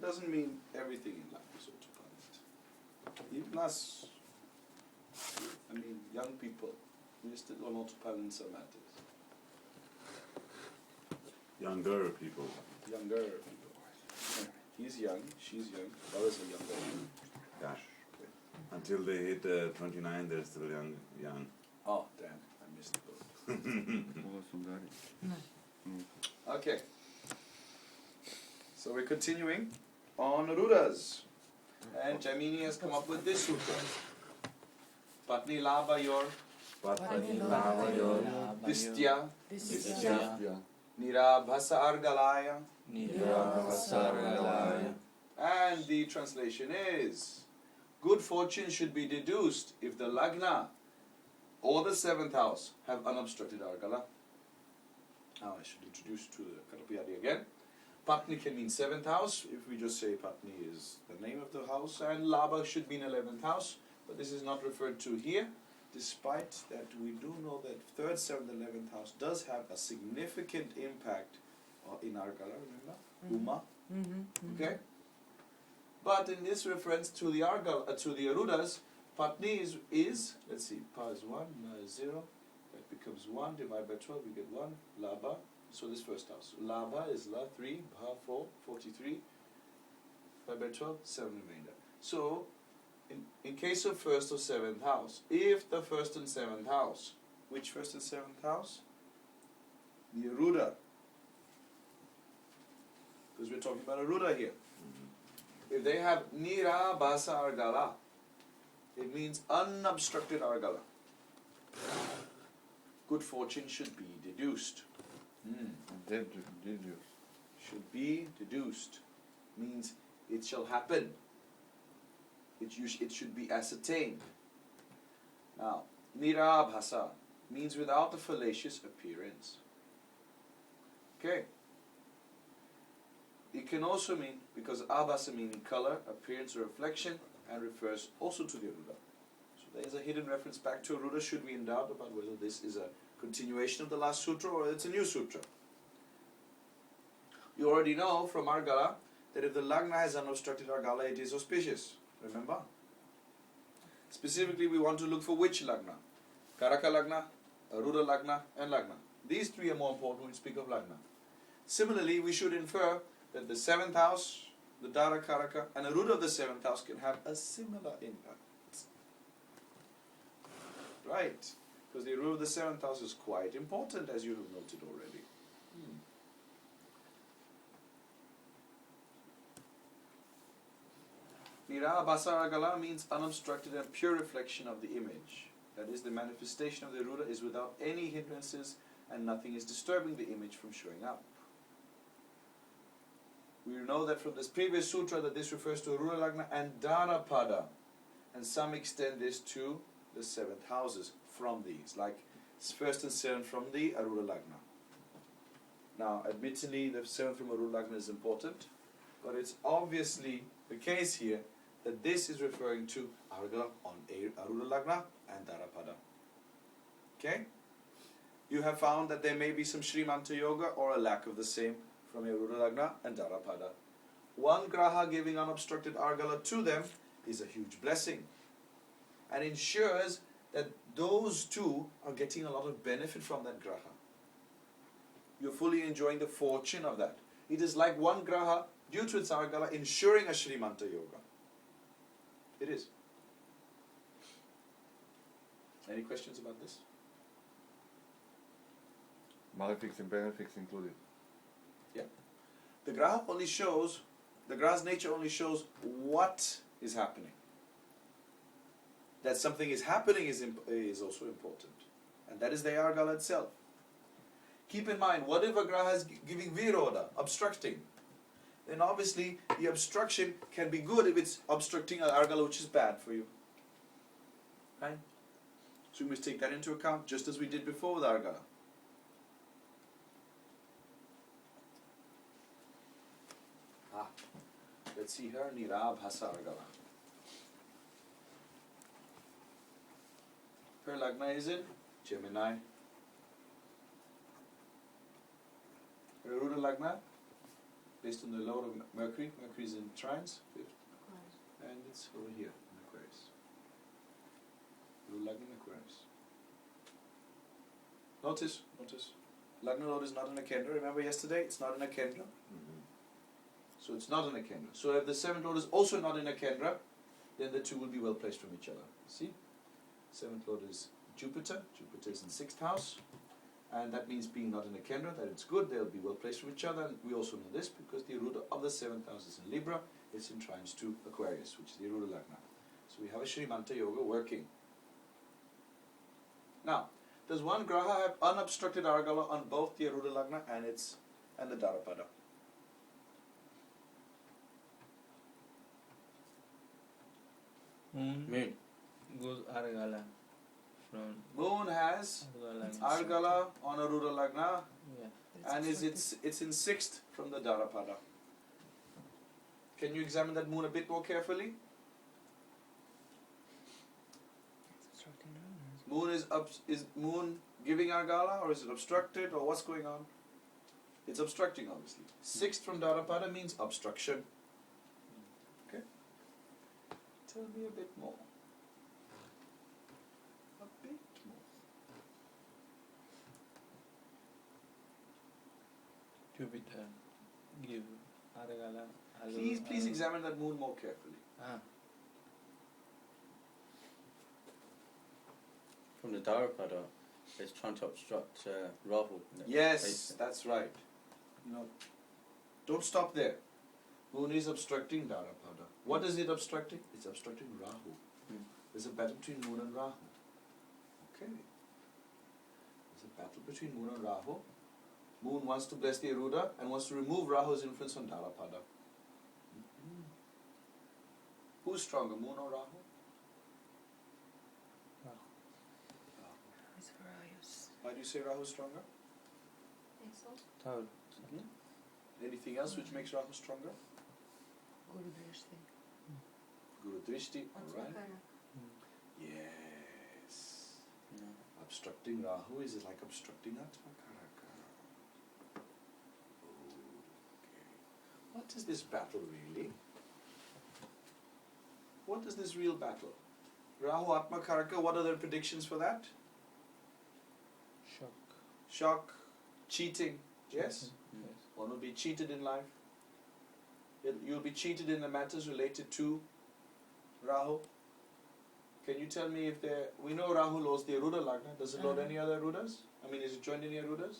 doesn't mean everything in life is autopilot. Even us, I mean, young people, we're still on autopilot in some matters. Younger people. Younger people. He's young, she's young, others are younger. Yeah. Until they hit 29, they're still young. Oh, damn, I missed the boat. Okay. So we're continuing on Rudas. And Jaimini has come up with this sutra. Patni Labha Yor Patni Labha Yor Distya Distya Nirabhasa Argalaya. Nirabhasa Argalaya. And the translation is, good fortune should be deduced if the Lagna or the 7th house have unobstructed Argala. Now I should introduce to the Karapiyadi again. Patni can mean 7th house, if we just say Patni is the name of the house, and Labha should mean 11th house, but this is not referred to here, despite that we do know that 3rd, 7th, 11th house does have a significant impact in Argala, remember? Uma. Okay? But in this reference to the to the Arudas, Patni is, let's see, Pa is 1, Na is 0, that becomes 1, divided by 12, we get 1, Labha. So this first house. Labha is La 3, Bha 4, 43, divided by 12, 7 remainder. So, in case of 1st or 7th house, if the 1st and 7th house, which 1st and 7th house? The Aruda. Because we're talking about Aruda here. If they have Nira Basa Argala, it means unobstructed Argala. Good fortune should be deduced. Should be deduced. Means it shall happen. It should be ascertained. Now, Nirabhasa means without a fallacious appearance. Okay. It can also mean, because abhasa meaning color, appearance or reflection, and refers also to the Aruda. So there is a hidden reference back to Aruda, should be in doubt about whether this is a continuation of the last sutra or it's a new sutra. You already know from Argala that if the Lagna has unobstructed Argala, it is auspicious. Remember? Specifically, we want to look for which Lagna? Karaka Lagna, Aruda Lagna, and Lagna. These three are more important when we speak of Lagna. Similarly, we should infer that the 7th house, the Dara Karaka, and Aruda of the 7th house can have a similar impact. Right? Because the Aruda of the 7th house is quite important, as you have noted already. Nira Basara Gala means unobstructed and pure reflection of the image. That is, the manifestation of the Aruda is without any hindrances and nothing is disturbing the image from showing up. We know that from this previous sutra that this refers to Aruda Lagna and Dharapada, and some extend this to the 7th houses from these, like 1st and 7th from the Aruda Lagna. Now, admittedly, the 7th from Aruda Lagna is important, but it's obviously the case here that this is referring to Argala on Aruda Lagna and Dharapada. Okay? You have found that there may be some Srimanta Yoga or a lack of the same from Aruda Lagna and Dharapada. One Graha giving unobstructed Argala to them is a huge blessing and ensures that those two are getting a lot of benefit from that Graha. You're fully enjoying the fortune of that. It is like one Graha, due to its Argala, ensuring a Srimanta Yoga. It is. Any questions about this? Malefics and benefics included. Yeah. The Graha only shows, the Graha's nature only shows what is happening. That something is happening is also important. And that is the Argala itself. Keep in mind, what if a Graha is giving Viroda, obstructing? Then obviously the obstruction can be good if it's obstructing an Argala which is bad for you. Right? So we must take that into account, just as we did before with Argala. Let's see her, Nirabhasa Argala. Her Lagna is in Gemini. Her Aruda Lagna, placed in the lord of Mercury. Mercury is in trines, 5th, and it's over here in Aquarius. Lagna in Aquarius. Notice, Lagna Lord is not in a Kendra. Remember yesterday, it's not in a Kendra. So it's not in a Kendra. So if the 7th Lord is also not in a Kendra, then the two will be well placed from each other. See? 7th Lord is Jupiter. Jupiter is in 6th house. And that means being not in a Kendra, that it's good, they'll be well placed from each other. And we also know this because the Aruda of the 7th house is in Libra, it's in trines to Aquarius, which is the Aruda Lagna. So we have a Shrimanta Yoga working. Now, does one Graha have unobstructed Argala on both the Aruda Lagna and the Darapada? Moon. Goes Argala from Moon has Argala. Argala on Aruda Lagna Yeah. and it's in 6th from the Darapada. Can you examine that moon a bit more carefully? Moon is moon giving Argala, or is it obstructed, or what's going on? It's obstructing, obviously. 6th from Darapada means obstruction. Okay? Tell me a bit more. A bit more. Jupiter give Argala. Please examine that moon more carefully. From the Darapada, it's trying to obstruct Rahu. Yes, that's right. No, don't stop there. Moon is obstructing Darapada. What is it obstructing? It's obstructing Rahu. There's a battle between Moon and Rahu. Okay. There's a battle between Moon and Rahu. Moon wants to bless the Aruda and wants to remove Rahu's influence on Darapada. Who's stronger, Moon or Rahu? Why do you say Rahu is stronger? Taur. Anything else which makes Rahu stronger? Guru Drishti, alright. Yes. Obstructing Rahu is like obstructing Atmakaraka. Okay. What is this battle really? What is this real battle? Rahu Atmakaraka, what are the predictions for that? Shock, cheating, yes? Yes. One will be cheated in life. You'll be cheated in the matters related to Rahu. Can you tell me if we know Rahu lords the Aruda Lagna, does it lord any other Arudas? I mean, is it joined any Arudas?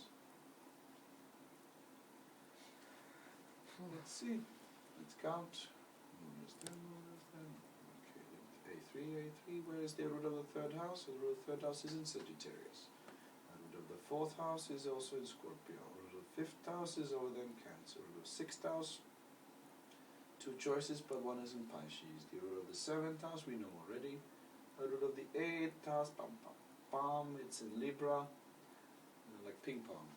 Let's see. Let's count. Okay, A3, where is the Aruda of the 3rd house? The Aruda of the 3rd house is in Sagittarius. Aruda of the 4th house is also in Scorpio. Aruda of the 5th house is over there in Cancer. Aruda of the 6th house, 2 choices, but one is in Pisces. The Aruda of the 7th house, we know already. Aruda of the 8th house, it's in Libra. Like ping pong.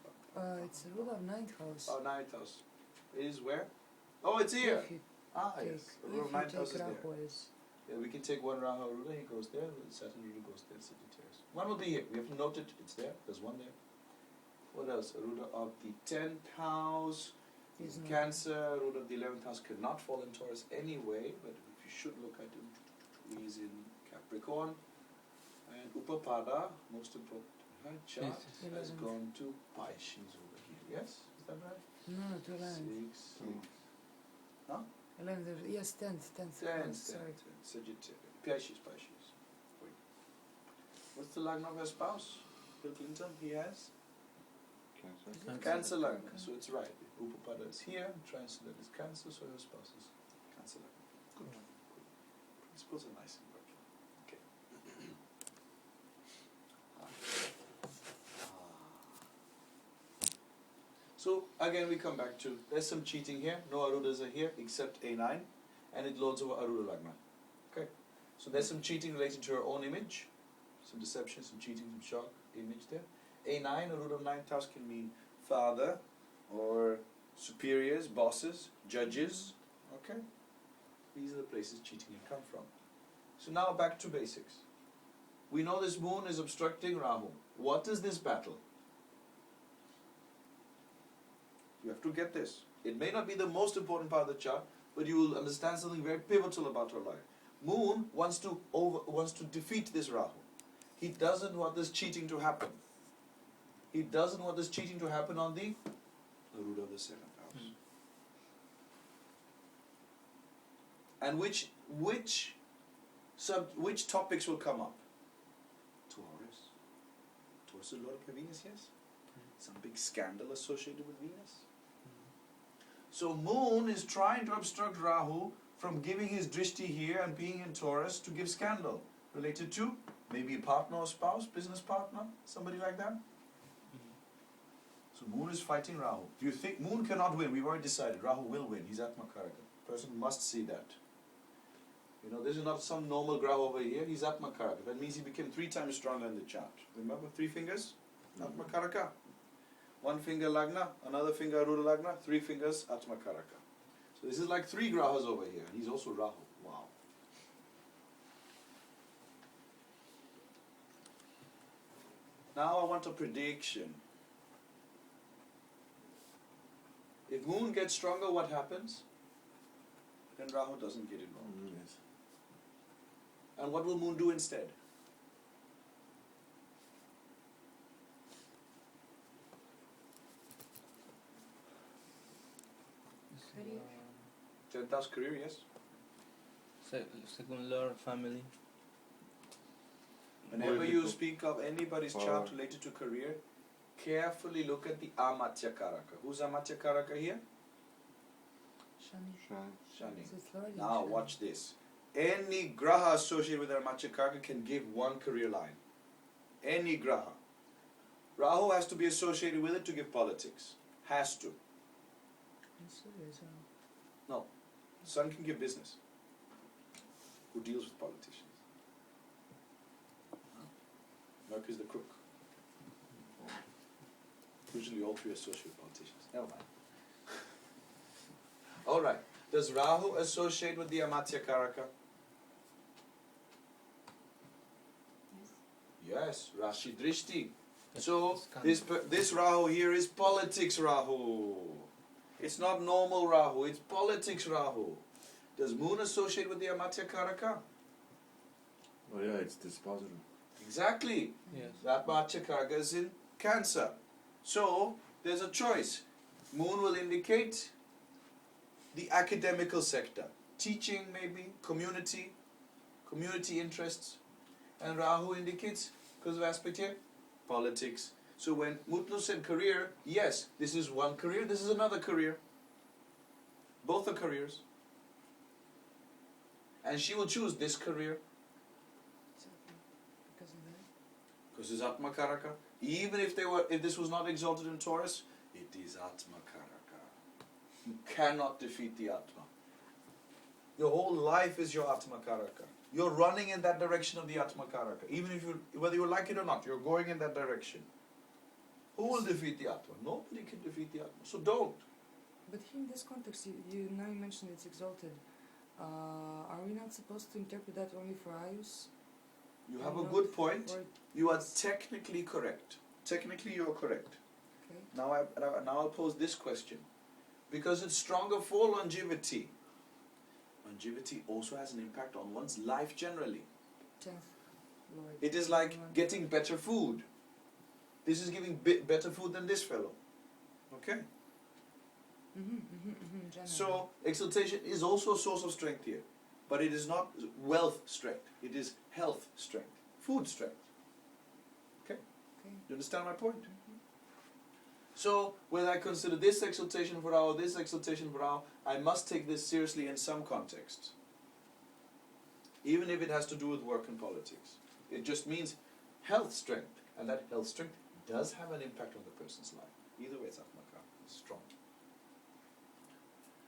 It's the rule of 9th house. Oh, 9th house. Is where? Oh, it's here. If you Yes. take, Aruda of 9th house is there. Rahu as Yeah, we can take one Rahu Aruda, he goes there, Saturn Aruda goes there, Sagittarius. One will be here, we have to note it, it's there, there's one there. What else? Aruda of the 10th house is not- Cancer, Aruda of the 11th house cannot fall in Taurus anyway, but if you should look at him, he's in Capricorn. And Upapada, most important, right, chart, Yes, has 11th. gone to Pisces over here, yes? Is that right? No, to 11th. 6, 11th, yes, 10th 10, house, sorry. Sagittarius, Pisces. Wait. What's the Lagna of her spouse? Bill Clinton, he has? Cancer. Cancer Lagna, so it's right. Upapada is here, Transcendent is Cancer, so her spouse is Cancer Lagna. Good. Principles are nice and working. Okay. So again we come back to, there's some cheating here, no Arudas are here except A9, and it lords over Aruda Lagna. Okay, so there's some cheating related to her own image, some deception, some cheating, some shock, image there. A9, Aruda of 9th house can mean father, or superiors, bosses, judges, okay? These are the places cheating can come from. So now back to basics. We know this moon is obstructing Rahu. What is this battle? You have to get this. It may not be the most important part of the chart, but you will understand something very pivotal about her life. Moon wants to defeat this Rahu. He doesn't want this cheating to happen. He doesn't want this cheating to happen on the root of the 7th house. And which topics will come up? Taurus. Taurus is Lord of Venus, yes? Some big scandal associated with Venus. So Moon is trying to obstruct Rahu from giving his drishti here and being in Taurus to give scandal related to maybe a partner or spouse, business partner, somebody like that. So Moon is fighting Rahu. Do you think Moon cannot win? We've already decided Rahu will win. He's Atmakaraka. Person must see that. You know, this is not some normal Graha over here. He's Atmakaraka. That means he became 3 times stronger in the chart. Remember, 3 fingers? Atmakaraka. 1 finger Lagna, another finger Arudha Lagna, 3 fingers Atmakaraka. So this is like 3 Grahas over here. He's also Rahu. Wow. Now I want a prediction. If Moon gets stronger, what happens? Then Rahu doesn't get involved. Yes. And what will Moon do instead? Career. 10th house career, yes? Second Lord, family. Whenever you speak of anybody's Power. chart related to career, carefully look at the Amatya Karaka. Who's Amatya Karaka here? Shani. Shani. So it's Lord in Now Shani. watch this. Any Graha associated with Amatya Karaka can give 1 career line. Any Graha. Rahu has to be associated with it to give politics. Has to. And Surya as well. Sun can give business. Who deals with politicians? Mercury is the crook. Usually all 3 associate with politicians. Never mind. Alright. Does Rahu associate with the Amatya Karaka? Yes. Rashi Drishti. So this Rahu here is politics Rahu. It's not normal Rahu, it's politics Rahu. Does Moon associate with the Amatya Karaka? Oh yeah, it's dispositive. Exactly. Yes. That Amatya Karaka is in Cancer. So there's a choice. Moon will indicate the academical sector. Teaching maybe, community interests. And Rahu indicates, because of aspect here, politics. So when Mutlu said career, yes, this is 1 career, this is another career. Both are careers. And she will choose this career Exactly. Because of that. because it's Atma Karaka. Even if this was not exalted in Taurus, it is Atma Karaka. You cannot defeat the Atma. Your whole life is your Atma Karaka. You're running in that direction of the Atma Karaka. Even if whether you like it or not, you're going in that direction. Who will defeat the Atma? Nobody can defeat the Atma. So don't. But here in this context, you now you mentioned it's exalted. Are we not supposed to interpret that only for Ayus? You have And a not good point. for- You are technically correct. Technically, you're correct. Okay. Now I'll pose this question. Because it's stronger for longevity. Longevity also has an impact on one's life generally. 10th Lord. It is like Everyone. getting better food. This is giving better food than this fellow. Okay? Generally. So, exaltation is also a source of strength here. But it is not wealth strength. It is health strength. Food strength. Okay? Okay. You understand my point? So, when I consider this exaltation for our, this exaltation for our, I must take this seriously in some context. Even if it has to do with work and politics. It just means health strength. And that health strength does have an impact on the person's life. Either way, it's Atmaka. It's strong.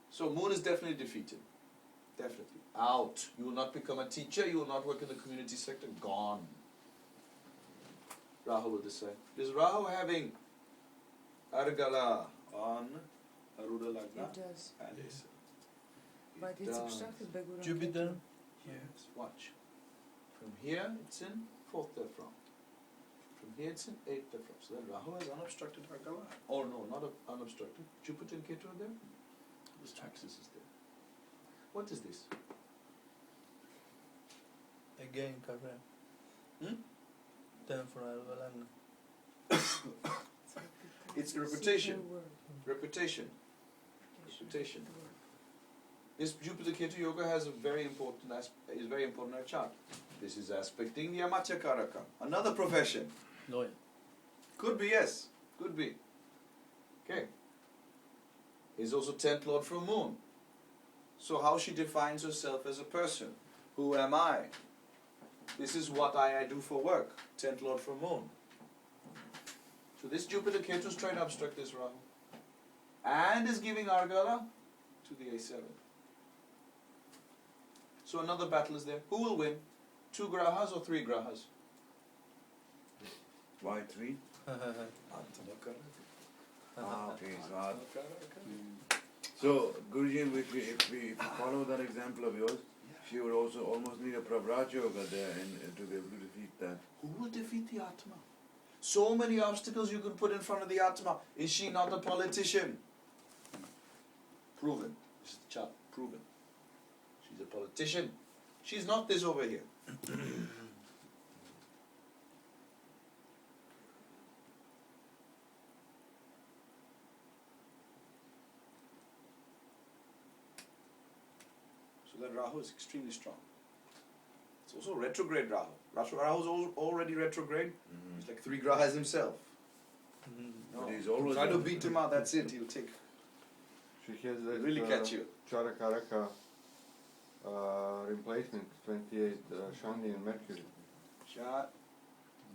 So, Moon is definitely defeated. Definitely. Out. You will not become a teacher. You will not work in the community sector. Gone. Rahu will decide. Is Rahu having Argala on Arudha Lagna? It does. And Asa. But it's obstructed by Guru and Jupiter. Ketu. Yes. Watch. From here it's in 4th therefrom. From here it's in 8th therefrom. So then Rahu has unobstructed Argala. Or no, not unobstructed. Jupiter and Ketu are there. What is this? Again, career. Hmm? Then for Alvalana. It's reputation. Single word. Reputation. Reputation. This Jupiter Ketu Yoga has a very important is very important in our chart. This is aspecting the Amatya Karaka. Another profession. Lawyer. Could be, yes. Could be. Okay. He's also 10th Lord from Moon. So how she defines herself as a person. Who am I? This is what I do for work. 10th Lord from Moon. So this Jupiter Ketu is trying to obstruct this Rahu. And is giving Argala to the A7. So another battle is there. Who will win? 2 grahas or 3 grahas? Why 3? Okay, so Guruji, if we follow that example of yours, she would also almost need a Prabhraj Yoga there to be able to defeat that. Who will defeat the Atma? So many obstacles you could put in front of the Atma. Is she not a politician? Proven. This is the chart. Proven. She's a politician. She's not this over here. So that Rahu is extremely strong. It's also retrograde Rahu. Rahu is already retrograde. He's like 3 grahas himself. But he's always Try to beat him out, that's it. He'll take. She has that Really catch you. Charakaraka replacement, 28 Shani and Mercury.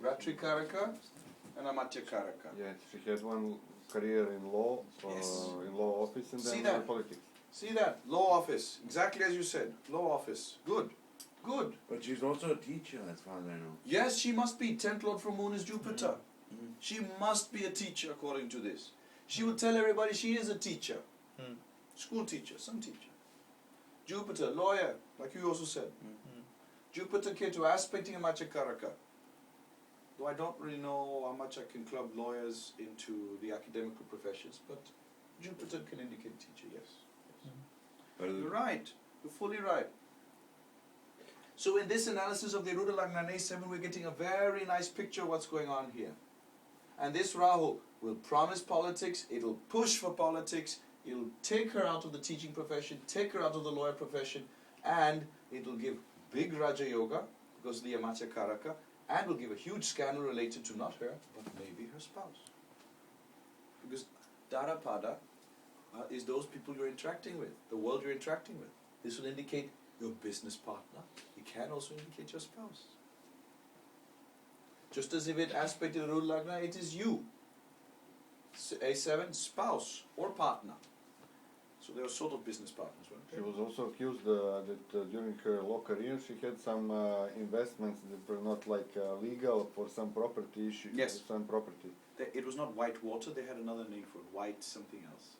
Ratrikaraka and Amatyakaraka. Yeah, she had one career in law, Yes. in law office, and See then that? politics. See that? Law office. Exactly as you said. Law office. Good. Good. But she's also a teacher, as far as I know. Yes, she must be. 10th Lord from Moon is Jupiter. Mm. She must be a teacher according to this. She will tell everybody she is a teacher. Hmm. School teacher, some teacher. Jupiter, lawyer, like you also said. Jupiter Ketu aspecting Amatyakaraka. Though I don't really know how much I can club lawyers into the academical professions, but Jupiter can indicate teacher, yes. But You're right. You're fully right. So in this analysis of the Ruda Lagna and A7, we're getting a very nice picture of what's going on here. And this Rahu will promise politics, it'll push for politics, it'll take her out of the teaching profession, take her out of the lawyer profession, and it'll give big Raja Yoga, because of the Amatya Karaka, and will give a huge scandal related to not her, but maybe her spouse. Because Darapada is those people you're interacting with, the world you're interacting with. This will indicate your business partner. It can also indicate your spouse. Just as if it aspected the Ruda Lagna, it is you. A7, spouse or partner. So they are sort of business partners, weren't She they? was also accused that during her law career she had some investments that were not like legal for some property issue. Yes. Some property. It was not white water, they had another name for it, white something else.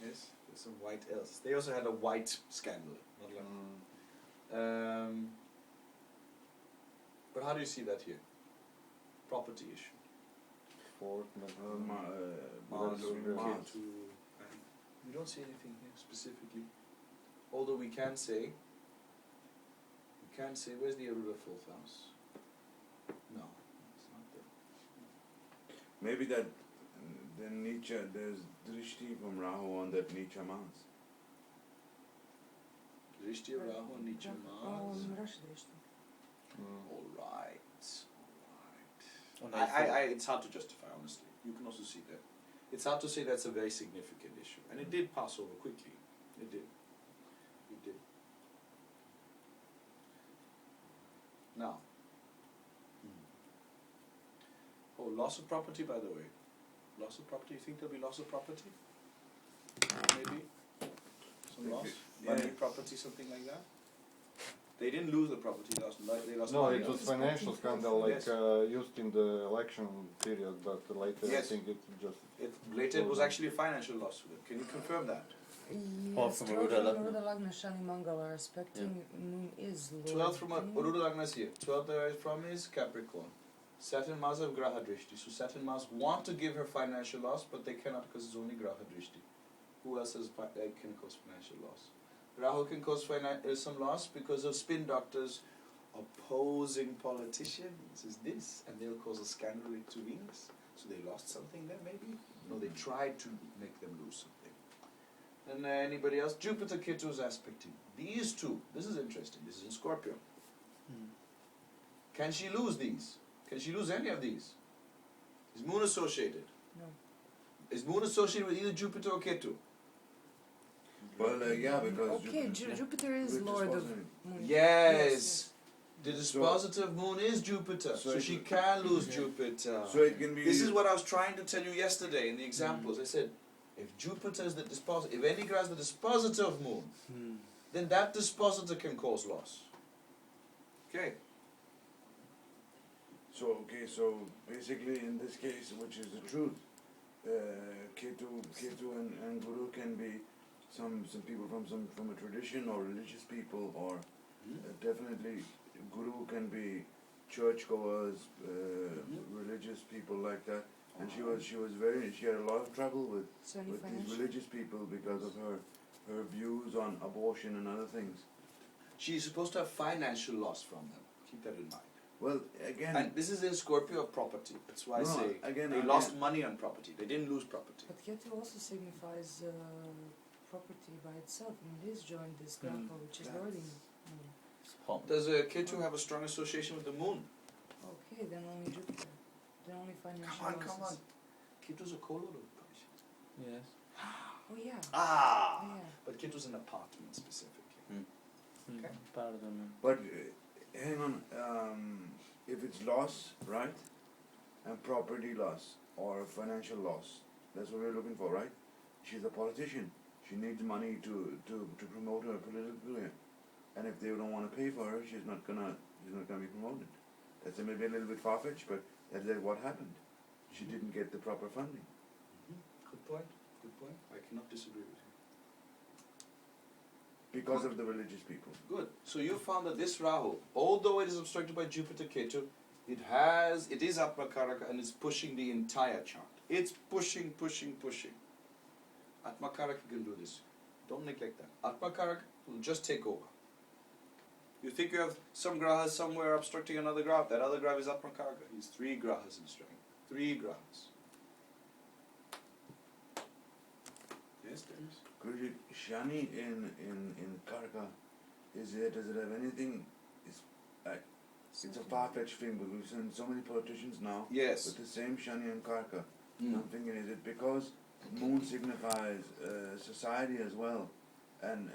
Yes, there's some white else. They also had a white scandal. Not like but how do you see that here? Property issue. Fourth, Mars, Mars. Ketu. We don't see anything here specifically. Although we can say, where's the Aruda 4th house? No, it's not there. maybe that then Nietzsche, there's Drishti from Rahu on that Nietzsche Mars. Drishti Rahu, Nietzsche Mars. Russia Drishti. Alright. On It's hard to justify, honestly. You can also see that. It's hard to say that's a very significant issue. And it did pass over quickly. It did. It did. Now. Oh, loss of property, by the way. Loss of property. You think there'll be loss of property? Maybe? Some loss? Money, Yeah. property, something like that? They didn't lose the property, they lost No, money. it was on financial scandal, like Yes. used in the election period, but later Yes. I think it just. Later it was actually a financial loss for them. Can you confirm that? Yes, from 12 Aruda from Lagna. Aruda Lagna, Shani Mangala are aspecting Moon is Lord. 12 from Aruda Lagna is here. 12 there is from is Capricorn. Saturn Mars have Graha Drishti. So Saturn Mars want to give her financial loss, but they cannot because it's only Graha Drishti. Who else can cause financial loss? Rahu can cause some loss because of spin doctors opposing politicians. Is this, and they'll cause a scandal to Venus. So they lost something there, maybe. No, they tried to make them lose something. And anybody else? Jupiter Ketu is aspecting these two. This is interesting. This is in Scorpio. Can she lose these? Can she lose any of these? Is Moon associated? No. Is Moon associated with either Jupiter or Ketu? Well, yeah, because Okay, Jupiter is Lord of Moon. Yes. The dispositive moon is Jupiter, So so it she will- can lose Jupiter. So it can be. This is what I was trying to tell you yesterday in the examples. I said, if Jupiter is the dispositive, if any grass the dispositive moon, then that dispositor can cause loss. Okay. So basically in this case, which is the truth, Ketu and Guru can be some people from a tradition or religious people, or definitely Guru can be churchgoers, religious people like that. And she had a lot of trouble with So any these financial? religious people because of her views on abortion and other things. She's supposed to have financial loss from them. Keep that in mind. Well, again, And this is in Scorpio of property. That's why I No, say again, they lost money on property. They didn't lose property. But Ketu also signifies property by itself. I mean, it is joined this Graha, which is Lord in Moon. It's hot. Does Ketu have a strong association with the moon? Okay, then only Jupiter. Then only financial losses. Come on. Ketu's a co-lord of Parishit. Yes. Oh yeah. Ah! Oh, yeah. But Ketu's an apartment specifically. Okay. Pardon. but hang on, if it's loss, right, and property loss or financial loss, that's what we're looking for, right? She's a politician. She needs money to promote her political career, and if they don't want to pay for her, she's not gonna be promoted. That's maybe a little bit far fetched, but that's what happened. She didn't get the proper funding. Good point. Good point. I cannot disagree with you. Because of the religious people. Good. So you found that this Rahu, although it is obstructed by Jupiter Ketu, it is Atmakaraka and it's pushing the entire chart. It's pushing. Atmakaraka can do this. Don't neglect that. Atmakaraka will just take over. You think you have some grahas somewhere obstructing another graph, that other graph is Atmakaraka. He's 3 grahas in strength. 3 grahas. Yes, there is. Guruji, Shani in Karka, does it have anything? It's a far-fetched thing, but we've seen so many politicians now Yes. with the same Shani and Karka. Mm. I'm thinking, is it because moon signifies society as well, and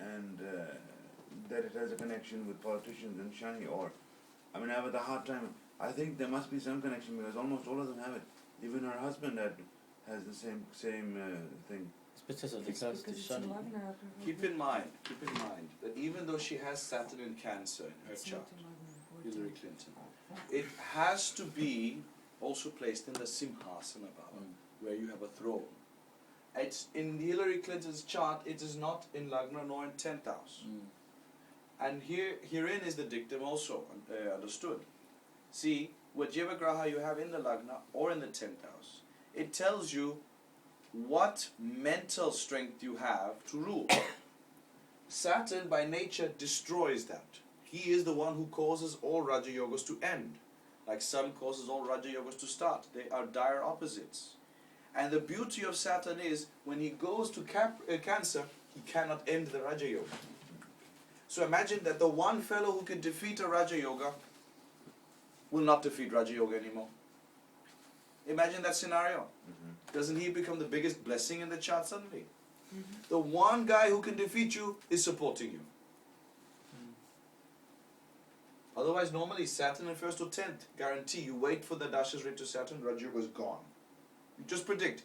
that it has a connection with politicians and Shani? Or, I mean, I have a hard time. I think there must be some connection because almost all of them have it. Even her husband has the same thing. It's because of the It's close to because it's in Shani. Lagna. Keep in mind that even though she has Saturn in Cancer in her It's chart, not in Lagna. Hillary Clinton, it has to be also placed in the Simhasana Bhava, where you have a throne. It's in Hillary Clinton's chart, it is not in Lagna nor in 10th house. And herein is the dictum also understood. See, whichever graha you have in the Lagna or in the 10th house, it tells you what mental strength you have to rule. Saturn by nature destroys that. He is the one who causes all Raja Yogas to end. Like Sun causes all Raja Yogas to start. They are dire opposites. And the beauty of Saturn is, when he goes to Cancer, he cannot end the Raja Yoga. So imagine that the one fellow who can defeat a Raja Yoga will not defeat Raja Yoga anymore. Imagine that scenario. Doesn't he become the biggest blessing in the chart suddenly? The one guy who can defeat you is supporting you. Otherwise, normally Saturn in 1st to 10th, guarantee you wait for the dashes right to Saturn, Raja Yoga is gone. You just predict,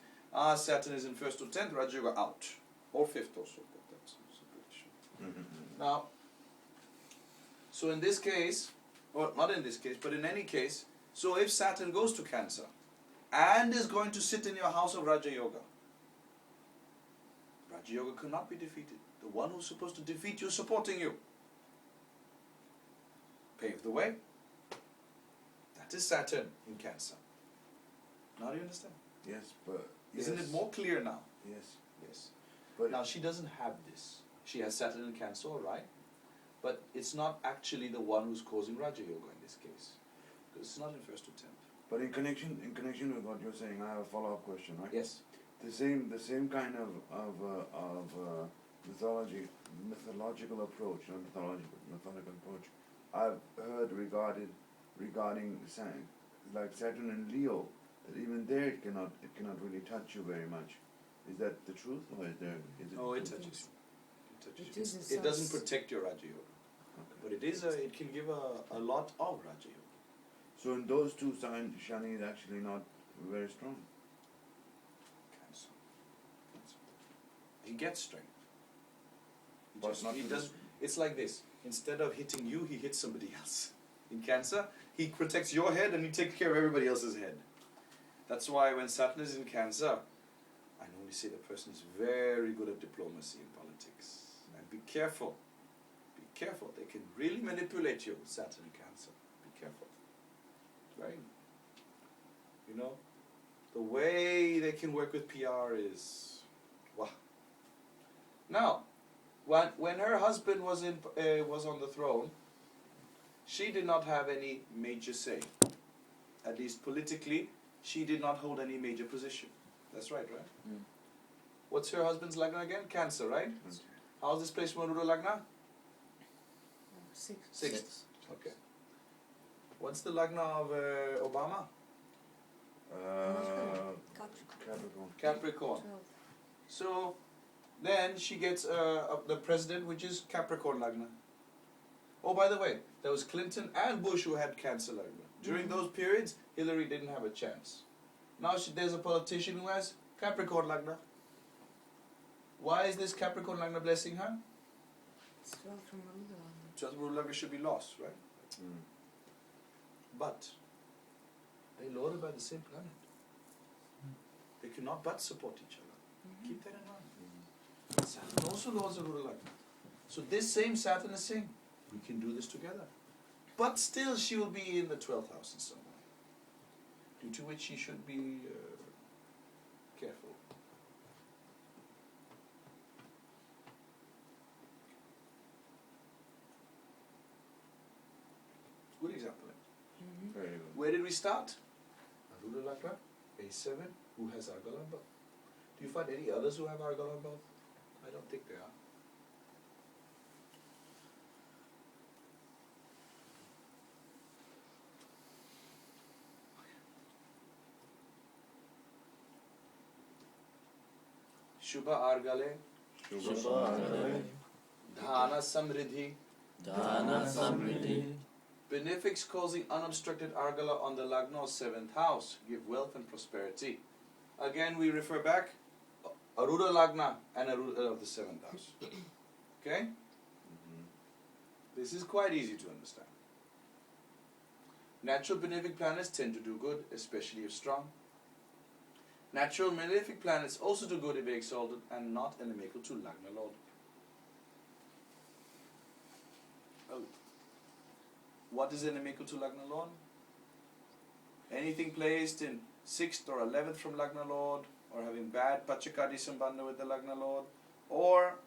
Saturn is in 1st to 10th, Raja Yoga out. Or 5th also, but that's a prediction. Now, so in this case, or not in this case, but in any case, so if Saturn goes to Cancer and is going to sit in your house of Raja Yoga, Raja Yoga cannot be defeated. The one who's supposed to defeat you is supporting you. Pave the way. That is Saturn in Cancer. Now do you understand? Yes, but Isn't it more clear now? Yes, Yes. but Now she doesn't have this. She has Saturn in Cancer, all right. But it's not actually the one who's causing Raja Yoga in this case. Because it's not in first or 10th. But in connection with what you're saying, I have a follow-up question, right? Yes. The same kind of methodological approach, not methodical approach, I've heard regarding like Saturn and Leo, that even there it cannot really touch you very much. Is that the truth, or is it? Oh, it touches you. It touches It you. is It doesn't sense. protect your Raja Yoga. Okay. But it can give a lot of Raja Yoga. So in those two signs, Shani is actually not very strong. Cancer. He gets strength. But He does. It's like this. Instead of hitting you, he hits somebody else. In Cancer, he protects your head and he takes care of everybody else's head. That's why when Saturn is in Cancer, I normally say the person is very good at diplomacy in politics. And be careful. Be careful. They can really manipulate you with Saturn in Cancer. Be careful. Right? You know, the way they can work with PR is wow. Now, when her husband was on the throne, she did not have any major say. At least politically, she did not hold any major position. That's right? Mm. What's her husband's lagna again? Cancer, right? Okay. How's this place Marura lagna? 6. Sixth. Okay. What's the lagna of Obama? Capricorn. Capricorn. 12. So then she gets the president, which is Capricorn lagna. Oh, by the way, there was Clinton and Bush who had Cancer lagna. During those periods, Hillary didn't have a chance. Now there's a politician who has Capricorn lagna. Why is this Capricorn lagna blessing her? It's 12 from Maruda. Just lagna should be lost, right? Mm. But they loaded by the same planet. They cannot but support each other. Keep that in mind. Saturn also lords the Ruda lagna. So this same Saturn is saying, we can do this together. But still she will be in the 12th house in some way. Due to which she should be careful. Good example. Very good. Where did we start? Aruda Lagna, A7, who has Argal on both. Do you find any others who have Argal on both? I don't think there are. Shubha Argale, Shubha Argale, Dhana Samriddhi, Dana Samriddhi, benefics causing unobstructed Argala on the Lagna of 7th house give wealth and prosperity. Again, we refer back Aruda Lagna and Aruda of the 7th house. Okay? Mm-hmm. This is quite easy to understand. Natural benefic planets tend to do good, especially if strong. Natural malefic planets also do good if exalted and not inimical to Lagna Lord. Oh. What is inimical to Lagna Lord? Anything placed in 6th or 11th from Lagna Lord, or having bad Pachakadi Sambandha with the Lagna Lord, or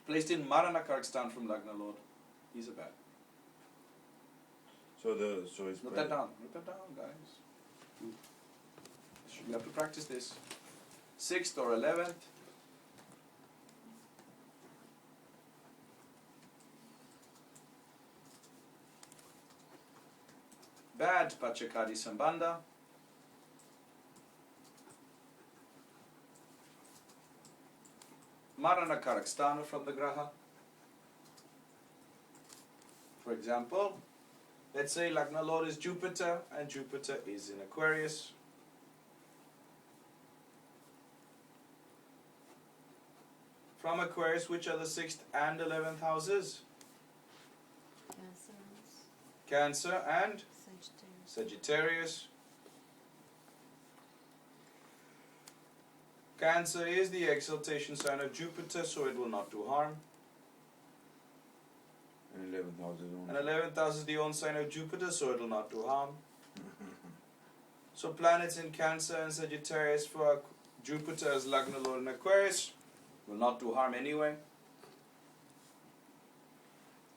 placed in Marana Karakstan from Lagna Lord. These are bad. So it's Note that down. Note that down, guys. You have to practice this. 6th or 11th. Bad Pachakadi Sambandha. Marana Karakstana from the Graha. For example, let's say Lagna Lord is Jupiter and Jupiter is in Aquarius. From Aquarius, which are the 6th and 11th houses? Cancer, Cancer and Sagittarius. Sagittarius. Cancer is the exaltation sign of Jupiter, so it will not do harm. And 11th house is And 11th house is the own sign of Jupiter, so it will not do harm. So planets in Cancer and Sagittarius for Jupiter as Lagna Lord in Aquarius will not do harm anyway.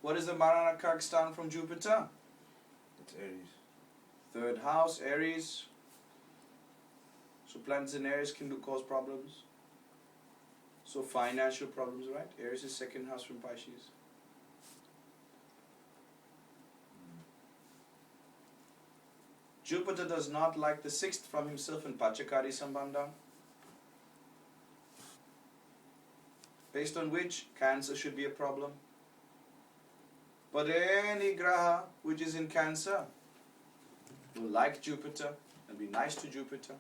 What is the Maranakak stan from Jupiter? It's Aries. Third house, Aries. So planets in Aries can cause problems. So financial problems, right? Aries is second house from Pisces. Jupiter does not like the sixth from himself in Pachakari Sambandha. Based on which Cancer should be a problem. But any graha which is in Cancer will like Jupiter and be nice to Jupiter.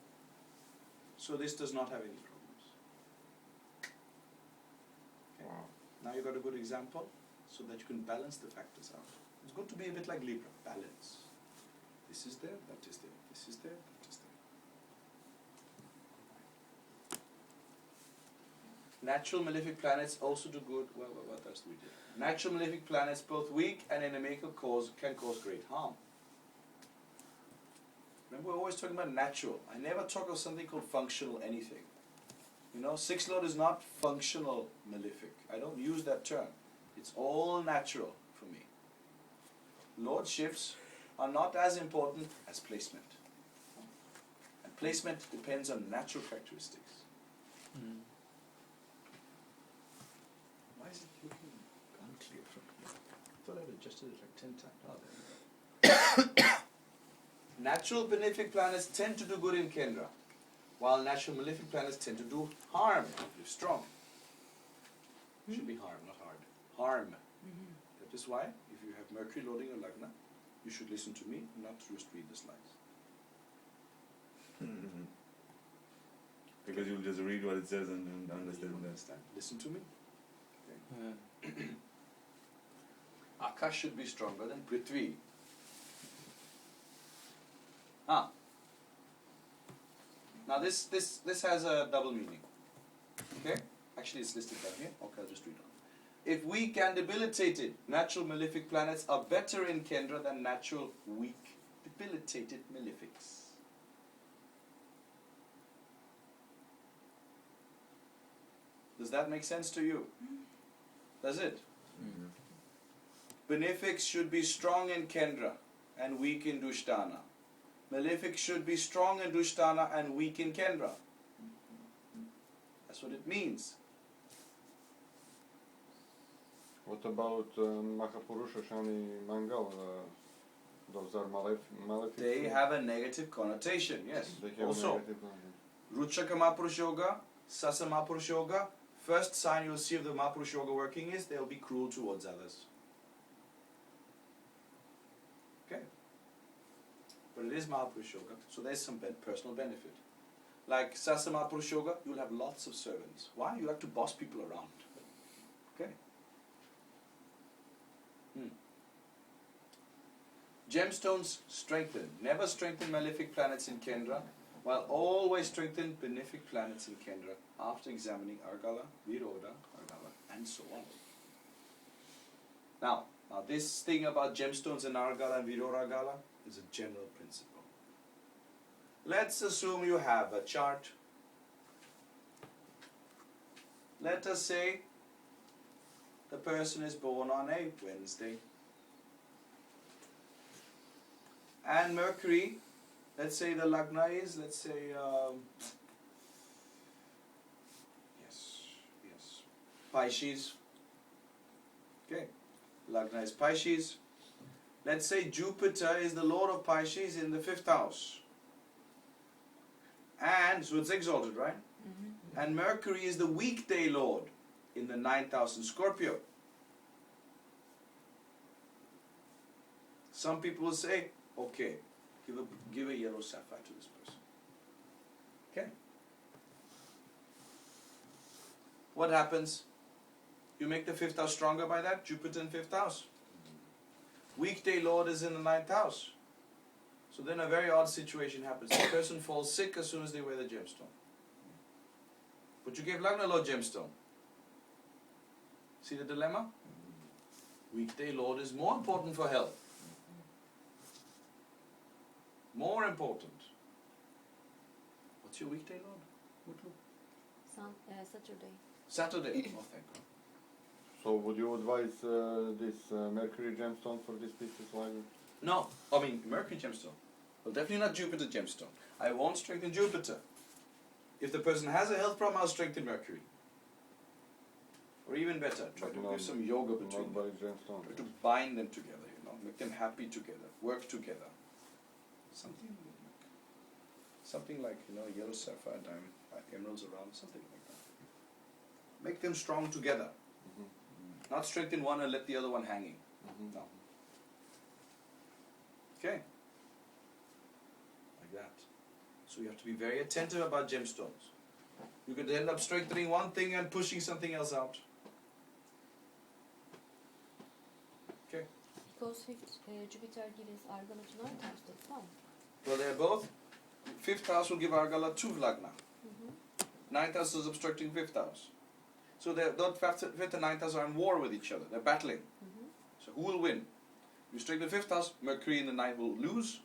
So this does not have any problems. Okay. Wow. Now you got a good example so that you can balance the factors out. It's good to be a bit like Libra, balance. This is there, that is there. This is there, that is there. Natural malefic planets also do good. Well, that's we did. Natural malefic planets, both weak and inimical cause, can cause great harm. Remember, we're always talking about natural. I never talk of something called functional anything. You know, sixth lord is not functional malefic. I don't use that term. It's all natural for me. Lord shifts are not as important as placement. And placement depends on natural characteristics. Why is it looking unclear from here? I thought I'd adjusted it like 10 times. Oh, there we go. Natural benefic planets tend to do good in Kendra, while natural malefic planets tend to do harm if strong. Should be harm, not hard. Harm. That is why, if you have Mercury lording your Lagna, you should listen to me, not just read the slides. Because you'll just read what it says and understand that. Understand? Listen to me. Yeah. Akash should be stronger than Prithvi. Now this has a double meaning. Okay? Actually it's listed down here. Okay, I'll just read on. If weak and debilitated, natural malefic planets are better in Kendra than natural weak, debilitated malefics. Does that make sense to you? Does it? Benefics should be strong in Kendra and weak in Dushtana. Malefics should be strong in Dushtana and weak in Kendra. That's what it means. What about Mahapurusha, Shani, Mangal? Those are malefic. They have a negative connotation, yes. They have Also, negative Ruchaka Mahapurush Yoga, Sasa Mahapurush Yoga, first sign you'll see of the Mahapurush Yoga working is they'll be cruel towards others. Okay? But it is Mahapurush Yoga, so there's some personal benefit. Like Sasa Mahapurush Yoga, you'll have lots of servants. Why? You like to boss people around. Okay? Gemstones strengthen. Never strengthen malefic planets in Kendra, while always strengthen benefic planets in Kendra after examining Argala, Viroda, Argala, and so on. Now this thing about gemstones in Argala and Viroda Argala is a general principle. Let's assume you have a chart. Let us say the person is born on a Wednesday. And Mercury, let's say the Lagna is, let's say, Pisces. Okay, Lagna is Pisces. Let's say Jupiter is the Lord of Pisces in the 5th house. And, so it's exalted, right? And Mercury is the weekday Lord in the 9th house in Scorpio. Some people will say, okay, give a yellow sapphire to this person. Okay. What happens? You make the 5th house stronger by that. Jupiter in 5th house. Weekday Lord is in the 9th house. So then a very odd situation happens. The person falls sick as soon as they wear the gemstone. But you gave Lagna Lord gemstone. See the dilemma? Weekday Lord is more important for health. More important. What's your weekday, Lord? Saturday. Saturday. Oh, thank God. So would you advise this Mercury gemstone for these pieces like? No, I mean Mercury gemstone. Well, definitely not Jupiter gemstone. I won't strengthen Jupiter. If the person has a health problem, I'll strengthen Mercury. Or even better, try to give some yoga between Not them. by gemstone. Try to bind them together, you know, make them happy together, work together. Something like, you know, yellow sapphire diamond, emeralds around, something like that. Make them strong together. Mhm. Not strengthen one and let the other one hanging. Mhm. No. Okay. Like that. So you have to be very attentive about gemstones. You could end up strengthening one thing and pushing something else out. Okay. Because fifth, Jupiter gives Argala to 9 times the sun. Well, they're both. Fifth house will give Argala to Lagna. Mm-hmm. Ninth house is obstructing fifth house. So the fifth and ninth house are in war with each other. They're battling. Mm-hmm. So who will win? You strengthen the fifth house, Mercury in the ninth will lose.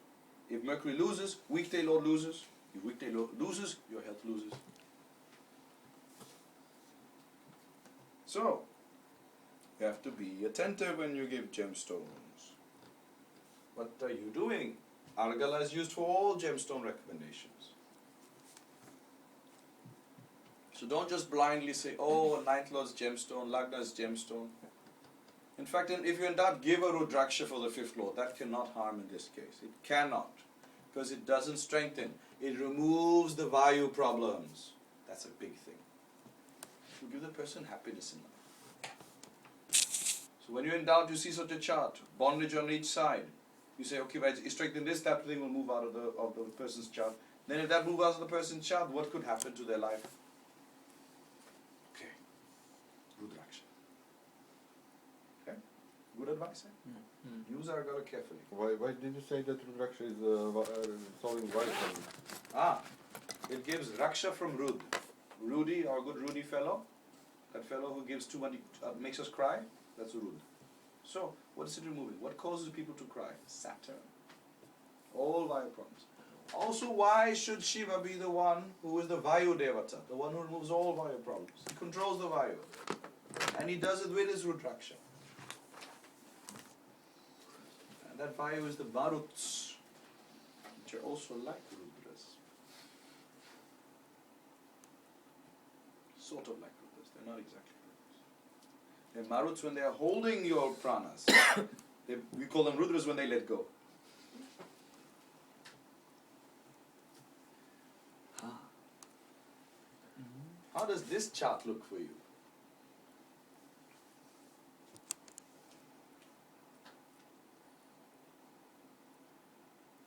If Mercury loses, weekday lord loses. If weekday lord loses, your health loses. So, you have to be attentive when you give gemstones. What are you doing? Argala is used for all gemstone recommendations. So don't just blindly say, oh, ninth lord's gemstone, Lagna's gemstone. In fact, if you're in doubt, give a Rudraksha for the fifth lord. That cannot harm in this case. It cannot. Because it doesn't strengthen. It removes the Vayu problems. That's a big thing. To give the person happiness in life. So when you're in doubt, you see such a chart, bondage on each side. You say, okay, if I strengthen this, that thing will move out of the person's chart. Then if that moves out of the person's chart, what could happen to their life? Okay. Rudraksha. Okay? Good advice, eh? Mm. Use Argala carefully. Why did you say that Rudraksha is solving vitamin? Ah, it gives Raksha from Rud. Rudy, our good Rudy fellow, that fellow who gives too many, makes us cry, that's Rud. So, what is it removing? What causes people to cry? Saturn. All Vayu problems. Also, why should Shiva be the one who is the Vayu Devata, the one who removes all Vayu problems? He controls the Vayu. And he does it with his Rudraksha. And that Vayu is the Maruts, which are also like Rudras. Sort of like Rudras, they're not exactly Rudras. They're Maruts when they are holding your pranas. We call them Rudras when they let go. How does this chart look for you?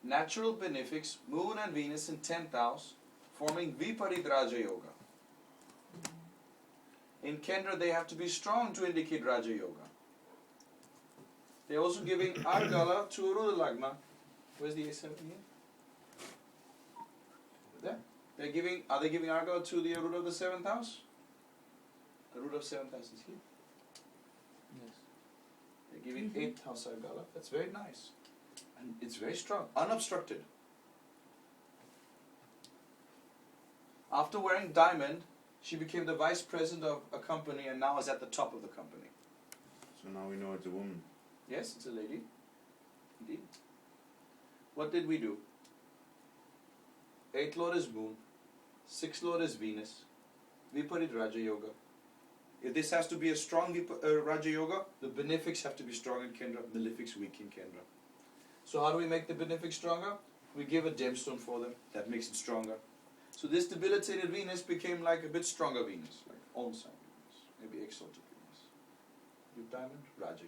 Natural benefics, Moon and Venus in 10th house, forming Viparidraja Yoga. In Kendra, they have to be strong to indicate Raja Yoga. They're also giving Argala to Arudha Lagna. Where's the A7 here? There. Are they giving Argala to the Arudha of the 7th house? The Arudha of 7th house is here. Yes. They're giving 8th house Argala. That's very nice. And it's very strong, unobstructed. After wearing diamond, she became the vice president of a company and now is at the top of the company. So now we know it's a woman. Yes, it's a lady. Indeed. What did we do? 8th Lord is Moon. 6th Lord is Venus. Viparit Raja Yoga. If this has to be a strong Raja Yoga, the benefics have to be strong in Kendra, malefics weak in Kendra. So how do we make the benefics stronger? We give a gemstone for them. That makes it stronger. So this debilitated Venus became like a bit stronger Venus, like on-sign Venus, maybe exalted Venus. Give diamond, Raja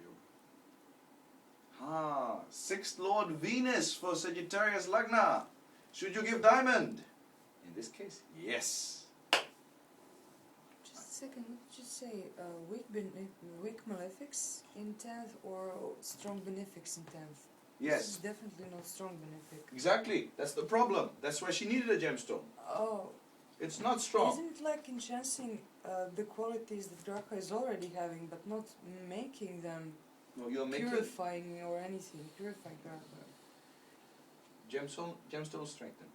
Yoga. 6th Lord Venus for Sagittarius Lagna. Should you give diamond? In this case, yes. Just a second, just say weak malefics in 10th or strong benefics in 10th. This Yes, is definitely not strong benefic. exactly. That's the problem. That's why she needed a gemstone. Oh, It's not strong. isn't it like enhancing the qualities that Graka is already having, but not making them No, you're making purifying or anything? Purify Graka. gemstone strengthen.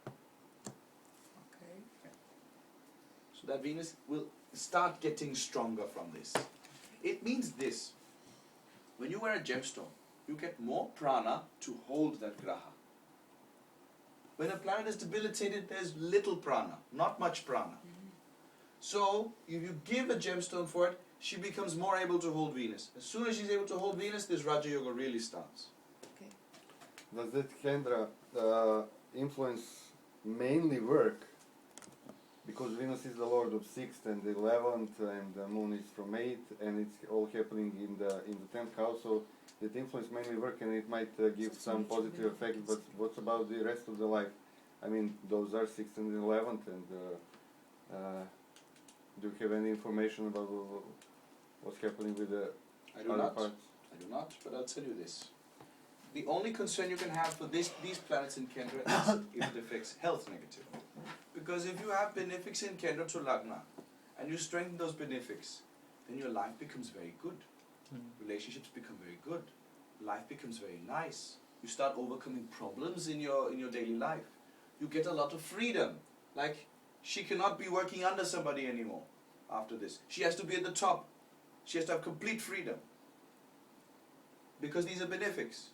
Okay. So that Venus will start getting stronger from this. It means this. When you wear a gemstone, you get more prana to hold that graha. When a planet is debilitated, there's little prana, not much prana. So, if you give a gemstone for it, she becomes more able to hold Venus. As soon as she's able to hold Venus, this Raja Yoga really starts. Okay. Does that Kendra influence mainly work? Because Venus is the lord of 6th and 11th, and the moon is from 8th, and it's all happening in the 10th house, so it influences mainly work, and it might give So some it's positive really effect. But what about the rest of the life? I mean, those are 6th and 11th, and do you have any information about what's happening with the I do other not. parts? I do not, but I'll tell you this. The only concern you can have for these planets in Kendra is if it affects health negatively. Because if you have benefics in Kendra to Lagna, and you strengthen those benefics, then your life becomes very good. Relationships become very good. Life becomes very nice. You start overcoming problems in your daily life. You get a lot of freedom. Like, she cannot be working under somebody anymore after this. She has to be at the top. She has to have complete freedom. Because these are benefics.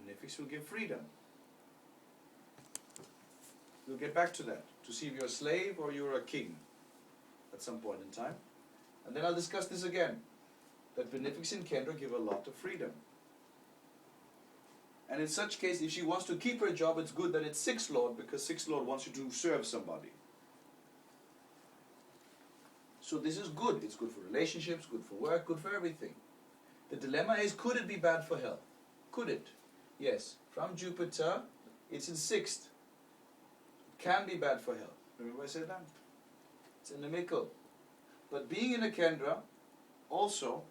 Benefics will give freedom. We'll get back to that, to see if you're a slave or you're a king at some point in time. And then I'll discuss this again, that benefics in Kendra give a lot of freedom. And in such case, if she wants to keep her job, it's good that it's 6th Lord, because 6th Lord wants you to serve somebody. So this is good. It's good for relationships, good for work, good for everything. The dilemma is, could it be bad for health? Could it? Yes. From Jupiter, it's in 6th. Can be bad for health. Remember I said that? It's in the Mikkel. But being in a Kendra, also,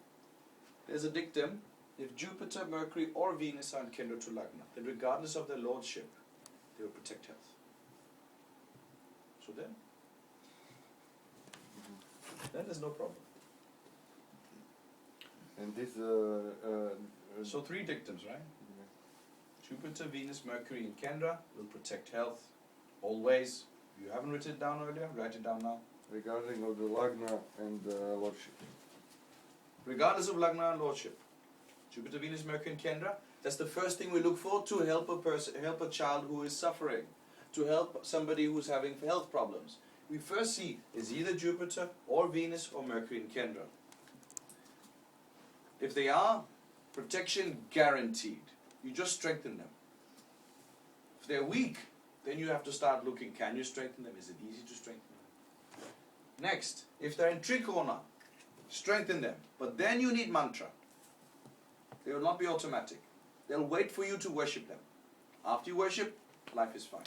there's a dictum, if Jupiter, Mercury or Venus are in Kendra to Lagna, then regardless of their lordship, they will protect health. So then there's no problem. And this So 3 dictums, right? Jupiter, Venus, Mercury in Kendra will protect health always. If you haven't written it down earlier, write it down now. regarding of the Lagna and Lordship. Regardless of Lagna and Lordship. Jupiter, Venus, Mercury in Kendra, that's the first thing we look for to help help a child who is suffering, to help somebody who's having health problems. We first see is either Jupiter or Venus or Mercury in Kendra. If they are, protection guaranteed. You just strengthen them. If they're weak, then you have to start looking, can you strengthen them? Is it easy to strengthen them? Next, if they're in Trikona, strengthen them. But then you need mantra. They will not be automatic. They'll wait for you to worship them. After you worship, life is fine.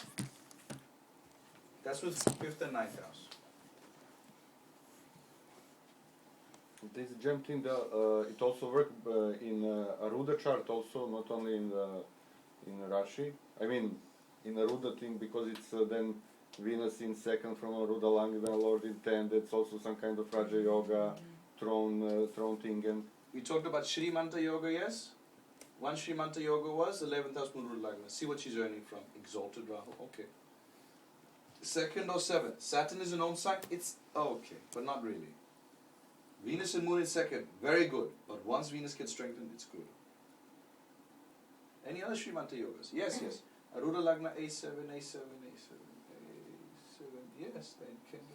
That's with 5th and 9th house. This jumped in the. It also worked in Aruda chart also, not only in Rashi. I mean, in Aruda thing because it's then Venus in 2nd from Aruda Lagna, Lord in 10th. That's also some kind of Raja Yoga, throne thing. And We talked about Shrimanta Yoga, yes? One Shrimanta Yoga was 11th house Mudra Lagna. See what she's earning from. Exalted Rahu. Okay. 2nd or 7th. Saturn is an own sign. It's okay, but not really. Venus and Moon in 2nd. Very good. But once Venus gets strengthened, it's good. Any other Shrimanta Yogas? Yes, yes. Aruda Lagna A7, A7, A7, A7. Yes, they came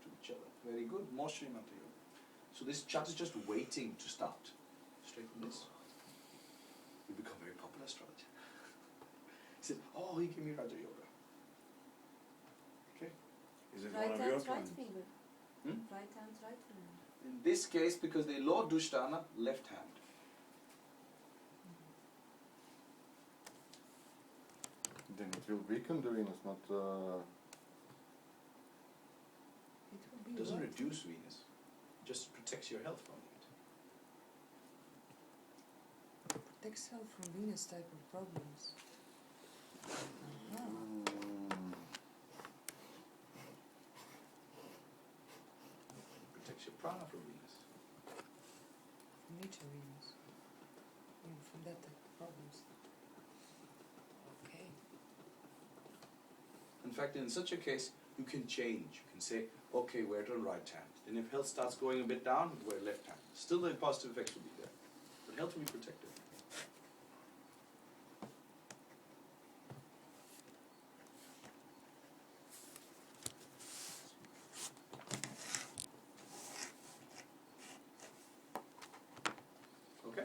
to each other. Very good. More Shrimanta Yoga. So this chart is just waiting to start. Straight from this. We become very popular astrologer. He said, oh, he gave me Raja Yoga. Okay. Is it Right one of hand, your right plans? finger. Hmm? Right hand, right finger. In this case, because they Lord Dushtana, left hand. then it will weaken the Venus, not. It will be It doesn't what? reduce Venus. It just protects your health from it. Protects health from Venus type of problems. Protects your prana from Venus. From nature Venus. Yeah, from that type of problems. Okay. In fact, in such a case, you can change. You can say, okay, wear it on right hand. And if health starts going a bit down, wear left hand. Still the positive effects will be there. But health will be protected. Okay?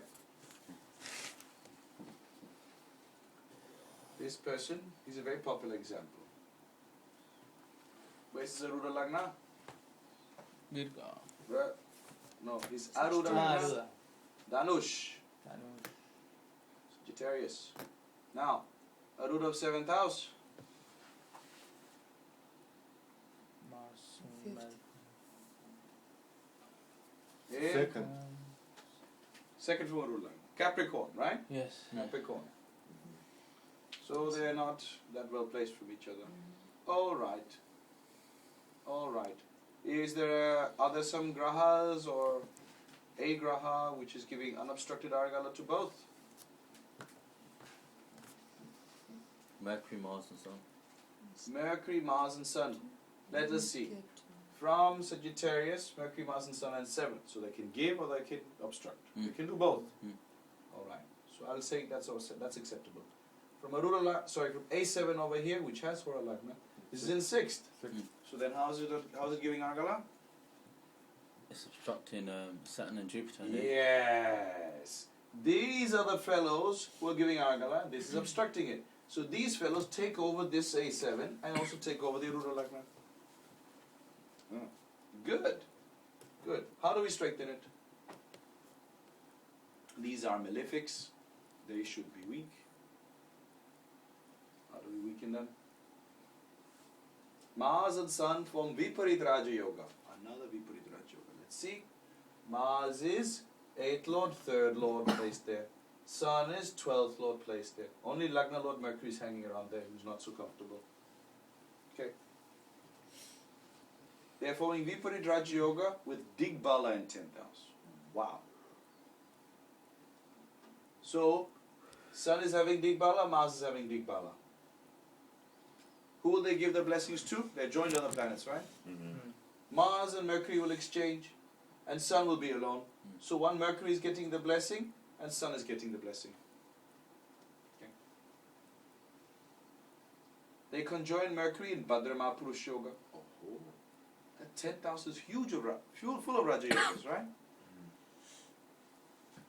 This person is a very popular example. Where's Zarura Lagna? Virgo. No, he's Aruda Ah, Lagna. Aruda. Danush. Sagittarius. Now, Aruda of 7th house. Mars. Fifth. In Second. second from Aruda Lagna. Capricorn, right? Yes. Capricorn. So they are not that well placed from each other. All right. All right. Are there some grahas or a graha which is giving unobstructed argala to both? Mercury, Mars, and Sun. Mercury, Mars, and Sun. Let us see. From Sagittarius, Mercury, Mars, and Sun, and 7. So they can give or they can obstruct. They can do both. All right. So I'll say that's acceptable. From from A7 over here, which has Hora Lagna, this is in 6th. So then how's it giving argala? It's obstructing Saturn and Jupiter. Yes. These are the fellows who are giving argala. This is obstructing it. So these fellows take over this A7 and also take over the Aruda Lagna. Good. Good. How do we strengthen it? These are malefics. They should be weak. How do we weaken them? Mars and Sun form Viparit Raja Yoga. Another Viparit Raja Yoga. Let's see. Mars is 8th Lord, 3rd Lord placed there. Sun is 12th Lord placed there. Only Lagna Lord Mercury is hanging around there, who's not so comfortable. Okay. They are forming Viparit Raja Yoga with Digbala in 10th house. Wow. So, Sun is having Digbala, Mars is having Digbala. Who will they give their blessings to? They're joined on the planets, right? Mars and Mercury will exchange, and Sun will be alone. So one Mercury is getting the blessing, and Sun is getting the blessing. Okay. They conjoin Mercury in Bhadra Mahapurush Yoga. Oh, that 10th house is huge, full of Raja Yogas, right?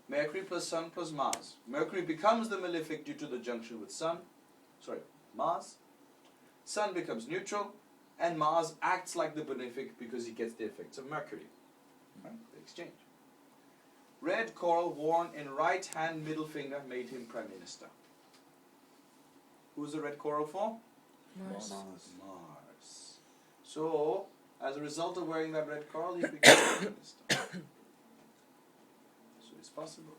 Mercury plus Sun plus Mars. Mercury becomes the malefic due to the junction with Mars. Sun becomes neutral, and Mars acts like the benefic because he gets the effects of Mercury. Right? They exchange. Red coral worn in right hand middle finger made him Prime Minister. Who's the red coral for? Mars. Mars. So, as a result of wearing that red coral, he becomes Prime Minister. So it's possible.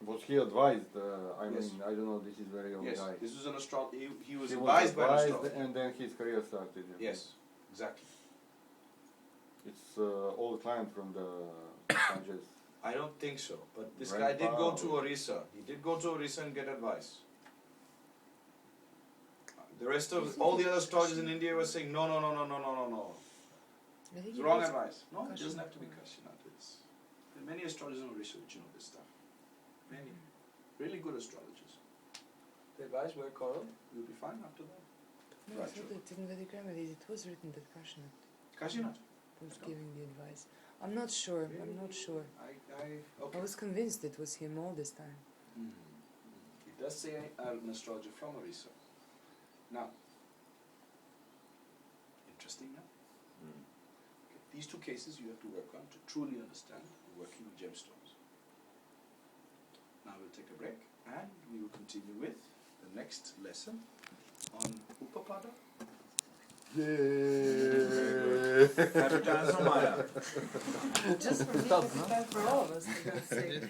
Was he advised? I Yes. mean, I don't know. This is very young Yes, guy. this was an astrologer. He was He advised by an advised, astrologer. and then his career started. Yes, exactly. It's old client from the Sanchez. I don't think so, but this Red guy did go power. to Orissa. He did go to Orissa and get advice. The rest of all the other astrologers in India were saying no. I think It's it wrong was advice. No, it doesn't Kashinath. have to be Kashinath. There are many astrologers in Orissa which know this stuff. Many. Really good astrologers. The advice wear coral, you'll be fine after that. No, I Right, thought that in Vedic remedies it was written that Kashinath Kashinath. was giving the advice. I'm not sure. I'm not sure. Okay. I was convinced it was him all this time. It does say an astrologer from Orissa. Now, interesting now. Okay, these two cases you have to work on to truly understand working on gemstones. Now we'll take a break and we will continue with the next lesson on Upapada. Yay! Happy times for Maya. Just for me, but for all of us, for God's sake.